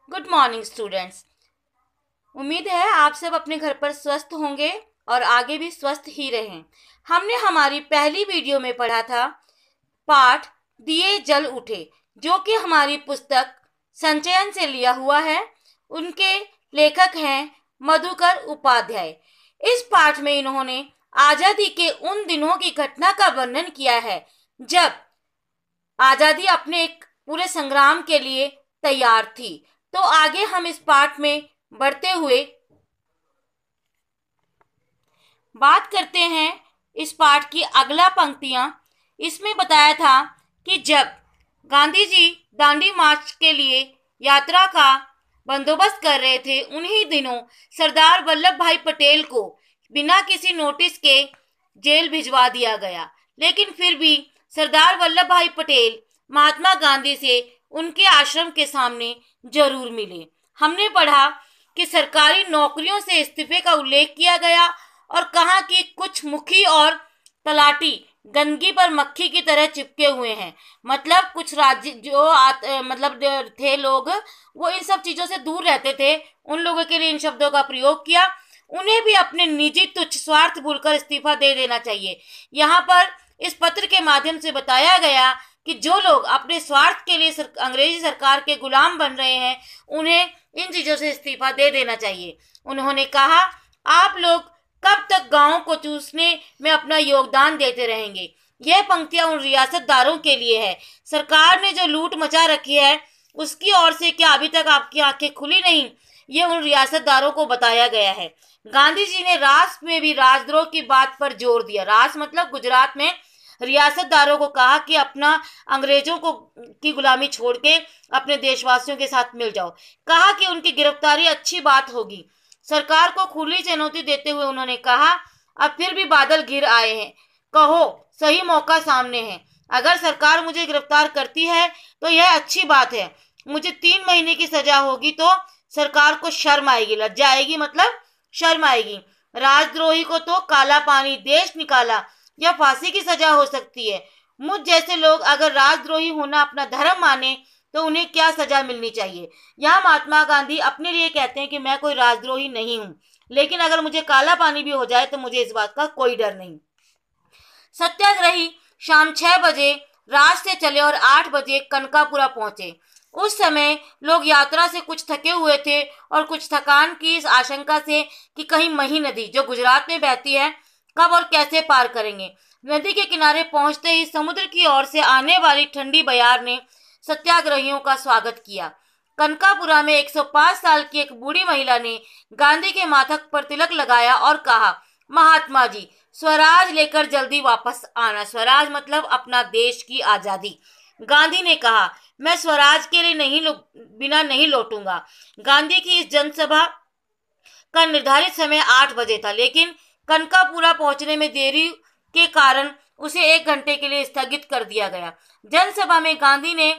Good morning students. उम्मीद है आप सब अपने घर पर स्वस्थ होंगे और आगे भी स्वस्थ ही रहें। हमने हमारी पहली वीडियो में पढ़ा था पाठ दिए जल उठे, जो कि हमारी पुस्तक संचयन से लिया हुआ है। उनके लेखक हैं मधुकर उपाध्याय। इस पाठ में इन्होंने आज़ादी के उन दिनों की घटना का वर्णन किया है जब आज़ादी अपने एक पूरे संग्राम के लिए तैयार थी। तो आगे हम इस पाठ में बढ़ते हुए बात करते हैं इस पाठ की अगला पंक्तियां। इसमें बताया था कि जब गांधी जी दांडी मार्च के लिए यात्रा का बंदोबस्त कर रहे थे, उन्हीं दिनों सरदार वल्लभ भाई पटेल को बिना किसी नोटिस के जेल भिजवा दिया गया। लेकिन फिर भी सरदार वल्लभ भाई पटेल महात्मा गांधी से उनके आश्रम के सामने जरूर मिले। हमने पढ़ा कि सरकारी नौकरियों से इस्तीफे का उल्लेख किया गया और कहा कि कुछ मुखी और तलाटी गंदगी पर मक्खी की तरह चिपके हुए हैं। मतलब कुछ राज्य जो थे लोग, वो इन सब चीजों से दूर रहते थे। उन लोगों के लिए इन शब्दों का प्रयोग किया। उन्हें भी अपने निजी तुच्छ स्वार्थ भूलकर इस्तीफा दे देना चाहिए। यहाँ पर इस पत्र के माध्यम से बताया गया कि जो लोग अपने स्वार्थ के लिए अंग्रेजी सरकार के गुलाम बन रहे हैं, उन्हें इन चीजों से इस्तीफा दे देना चाहिए। उन्होंने कहा, आप लोग कब तक गांवों को चूसने में अपना योगदान देते रहेंगे? यह पंक्तियां उन रियासतदारों के लिए है। सरकार ने जो लूट मचा रखी है, उसकी ओर से क्या अभी तक आपकी आंखें खुली नहीं? ये उन रियासतदारों को बताया गया है। गांधी जी ने रास में भी राजद्रोह की बात पर जोर दिया। रास मतलब गुजरात में रियासतदारों को कहा कि अपना अंग्रेजों को की गुलामी छोड़ के अपने देशवासियों के साथ मिल जाओ। कहा कि उनकी गिरफ्तारी अच्छी बात होगी। सरकार को खुली चुनौती देते हुए उन्होंने कहा, अब फिर भी बादल घिर आए हैं, कहो सही मौका सामने है। अगर सरकार मुझे गिरफ्तार करती है तो यह अच्छी बात है। मुझे 3 महीने की सजा होगी तो सरकार को शर्म आएगी, लज्जा आएगी, मतलब शर्म आएगी। राजद्रोही को तो काला पानी देश निकाला या फांसी की सजा हो सकती है। मुझ जैसे लोग अगर राजद्रोही होना अपना धर्म माने तो उन्हें क्या सजा मिलनी चाहिए? यहाँ महात्मा गांधी अपने लिए कहते हैं कि मैं कोई राजद्रोही नहीं हूँ, लेकिन अगर मुझे काला पानी भी हो जाए तो मुझे इस बात का कोई डर नहीं। सत्याग्रही शाम 6 बजे रात से चले और 8 बजे कनकापुरा पहुंचे। उस समय लोग यात्रा से कुछ थके हुए थे और कुछ थकान की इस आशंका से कि कहीं मही नदी जो गुजरात में बहती है कब और कैसे पार करेंगे। नदी के किनारे पहुंचते ही समुद्र की ओर से आने वाली ठंडी बयार ने सत्याग्रहियों का स्वागत किया। कनकापुरा में 105 साल की एक बूढ़ी महिला ने गांधी के माथक पर तिलक लगाया और कहा, महात्मा जी, स्वराज लेकर जल्दी वापस आना। स्वराज मतलब अपना देश की आजादी। गांधी ने कहा, मैं स्वराज के लिए बिना नहीं लौटूंगा। गांधी की इस जनसभा का निर्धारित समय 8 बजे था, लेकिन कनकापुरा पहुंचने में देरी के कारण उसे 1 घंटे के लिए स्थगित कर दिया गया। जनसभा में गांधी ने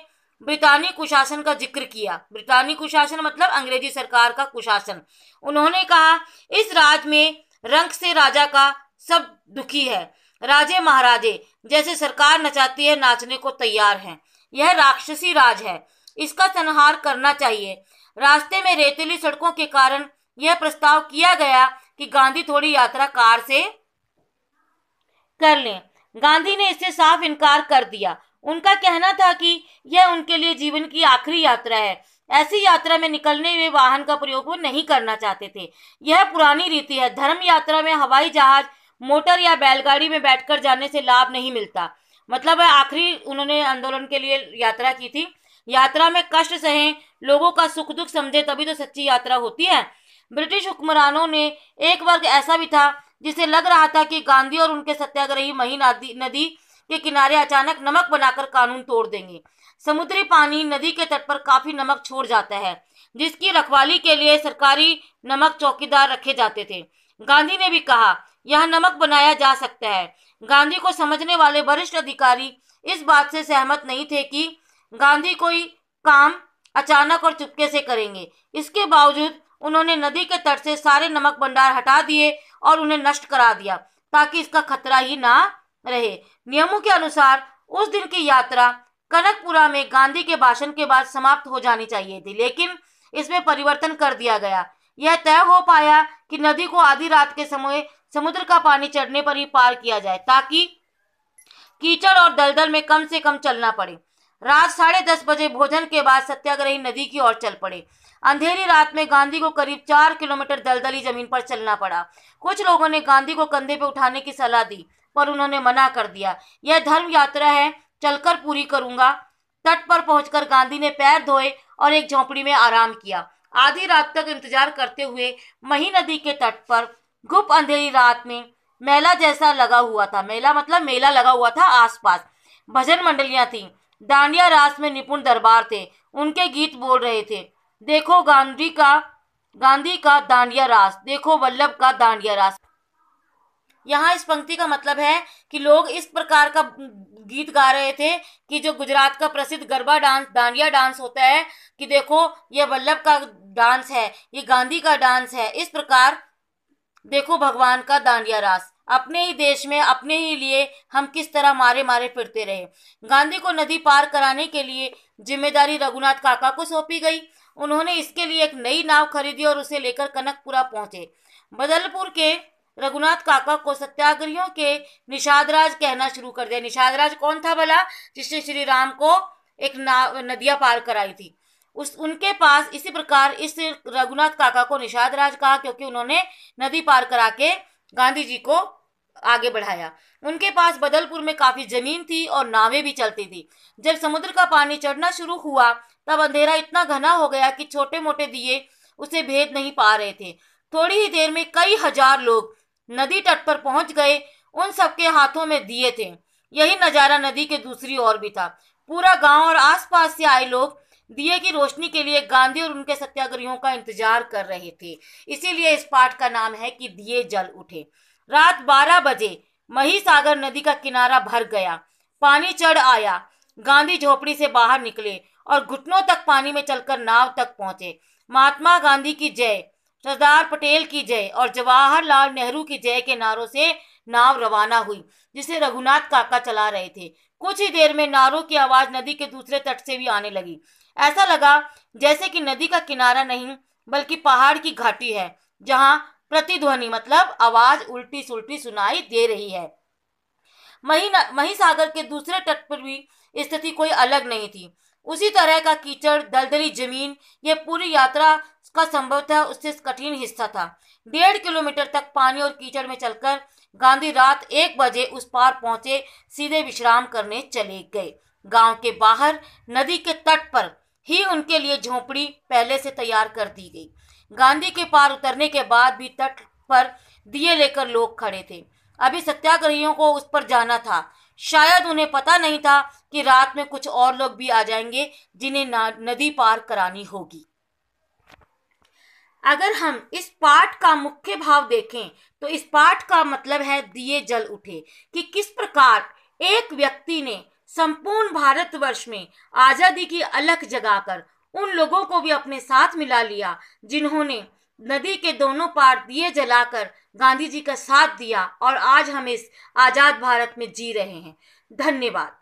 ब्रिटानी कुशासन का जिक्र किया। ब्रिटानी कुशासन मतलब अंग्रेजी सरकार का कुशासन। उन्होंने कहा, इस राज में रंक से राजा का सब दुखी है। राजे महाराजे जैसे सरकार नचाती है, नाचने को तैयार हैं। यह राक्षसी राज है, इसका संहार करना चाहिए। रास्ते में रेतीली सड़कों के कारण यह प्रस्ताव किया गया कि गांधी थोड़ी यात्रा कार से कर लें। गांधी ने इससे साफ इनकार कर दिया। उनका कहना था कि यह उनके लिए जीवन की आखिरी यात्रा है। ऐसी यात्रा में निकलने में वाहन का प्रयोग वो नहीं करना चाहते थे। यह पुरानी रीति है। धर्म यात्रा में हवाई जहाज, मोटर या बैलगाड़ी में बैठकर जाने से लाभ नहीं मिलता। मतलब आखिरी उन्होंने आंदोलन के लिए यात्रा की थी। यात्रा में कष्ट सहें, लोगों का सुख दुख समझे, तभी तो सच्ची यात्रा होती है। ब्रिटिश हुक्मरानों ने एक वर्ग ऐसा भी था जिसे लग रहा था कि गांधी और उनके सत्याग्रही मही नदी के किनारे अचानक नमक बनाकर कानून तोड़ देंगे। समुद्री पानी नदी के तट पर काफी नमक छोड़ जाता है, जिसकी रखवाली के लिए सरकारी नमक चौकीदार रखे जाते थे। गांधी ने भी कहा, यह नमक बनाया जा सकता है। गांधी को समझने वाले वरिष्ठ अधिकारी इस बात से सहमत नहीं थे कि गांधी कोई काम अचानक और चुपके से करेंगे। इसके बावजूद उन्होंने नदी के तट से सारे नमक भंडार हटा दिए और उन्हें नष्ट करा दिया, ताकि इसका खतरा ही ना रहे। नियमों के अनुसार उस दिन की यात्रा कनकपुरा में गांधी के भाषण के बाद समाप्त हो जानी चाहिए थी, लेकिन इसमें परिवर्तन कर दिया गया। यह तय हो पाया कि नदी को आधी रात के समय समुद्र का पानी चढ़ने पर ही पार किया जाए, ताकि कीचड़ और दलदल में कम से कम चलना पड़े। रात 10:30 बजे भोजन के बाद सत्याग्रही नदी की ओर चल पड़े। अंधेरी रात में गांधी को करीब 4 किलोमीटर दलदली जमीन पर चलना पड़ा। कुछ लोगों ने गांधी को कंधे पर उठाने की सलाह दी, पर उन्होंने मना कर दिया। यह धर्म यात्रा है, चलकर पूरी करूंगा। तट पर पहुंचकर गांधी ने पैर धोए और एक झोंपड़ी में आराम किया। आधी रात तक इंतजार करते हुए मही नदी के तट पर गुप्त अंधेरी रात में मेला जैसा लगा हुआ था। मेला मतलब मेला लगा हुआ था। आसपास भजन मंडलियां थीं, दांडिया रास में निपुण दरबार थे, उनके गीत बोल रहे थे। देखो गांधी का दांडिया रास, देखो वल्लभ का दांडिया रास। यहाँ इस पंक्ति का मतलब है कि लोग इस प्रकार का गीत गा रहे थे कि जो गुजरात का प्रसिद्ध गरबा डांस, दांडिया डांस होता है, कि देखो ये वल्लभ का डांस है, ये गांधी का डांस है। इस प्रकार देखो भगवान का दांडिया रास। अपने ही देश में अपने ही लिए हम किस तरह मारे मारे फिरते रहे। गांधी को नदी पार कराने के लिए जिम्मेदारी रघुनाथ काका को सौंपी गई। उन्होंने इसके लिए एक नई नाव खरीदी और उसे लेकर कनकपुरा पहुंचे। बदलपुर के रघुनाथ काका को सत्याग्रहियों के निषादराज कहना शुरू कर दिया। निषादराज कौन था भला? जिसने श्री राम को एक नदियां पार कराई थी। उनके पास इसी प्रकार इस रघुनाथ काका को निषादराज कहा, क्योंकि उन्होंने नदी पार करा के गांधी जी को आगे बढ़ाया। उनके पास बदलपुर में काफी जमीन थी और नावें भी चलती थी। जब समुद्र का पानी चढ़ना शुरू हुआ तब अंधेरा इतना घना हो गया कि छोटे मोटे दिए उसे भेद नहीं पा रहे थे। थोड़ी ही देर में कई हजार लोग नदी तट पर पहुंच गए। उन सबके हाथों में दिए थे। यही नजारा नदी के दूसरी ओर भी था। पूरा गांव और आसपास से आए लोग दिए की रोशनी के लिए गांधी और उनके सत्याग्रहियों का इंतजार कर रहे थे। इसीलिए इस पाठ का नाम है कि दिए जल उठे। रात 12 बजे महिसागर नदी का किनारा भर गया, पानी चढ़ आया। गांधी झोपड़ी से बाहर निकले और घुटनों तक पानी में चलकर नाव तक पहुंचे। महात्मा गांधी की जय, सरदार पटेल की जय और जवाहरलाल नेहरू की जय के नारों से नाव रवाना हुई, जिसे रघुनाथ काका चला रहे थे। कुछ ही देर में नारों की आवाज नदी के दूसरे तट से भी आने लगी। ऐसा लगा जैसे कि नदी का किनारा नहीं बल्कि पहाड़ की घाटी है, जहां प्रतिध्वनि मतलब आवाज उल्टी सुल्टी सुनाई दे रही है। महिसागर के दूसरे तट पर भी स्थिति कोई अलग नहीं थी। उसी तरह का कीचड़, दलदली जमीन। यह पूरी यात्रा का संभवतः उससे कठिन हिस्सा था। 1.5 किलोमीटर तक पानी और कीचड़ में चलकर गांधी रात 1 बजे उस पार पहुंचे। सीधे विश्राम करने चले गए। गांव के बाहर नदी के तट पर ही उनके लिए झोपड़ी पहले से तैयार कर दी गई। गांधी के पार उतरने के बाद भी तट पर दिए लेकर लोग खड़े थे। अभी सत्याग्रहियों को उस पर जाना था। शायद उन्हें पता नहीं था कि रात में कुछ और लोग भी आ जाएंगे जिन्हें नदी पार करानी होगी। अगर हम इस पाठ का मुख्य भाव देखें तो इस पाठ का मतलब है दिए जल उठे, कि किस प्रकार एक व्यक्ति ने संपूर्ण भारतवर्ष में आजादी की अलख जगाकर उन लोगों को भी अपने साथ मिला लिया जिन्होंने नदी के दोनों पार दिए जलाकर गांधी जी का साथ दिया और आज हम इस आजाद भारत में जी रहे हैं। धन्यवाद।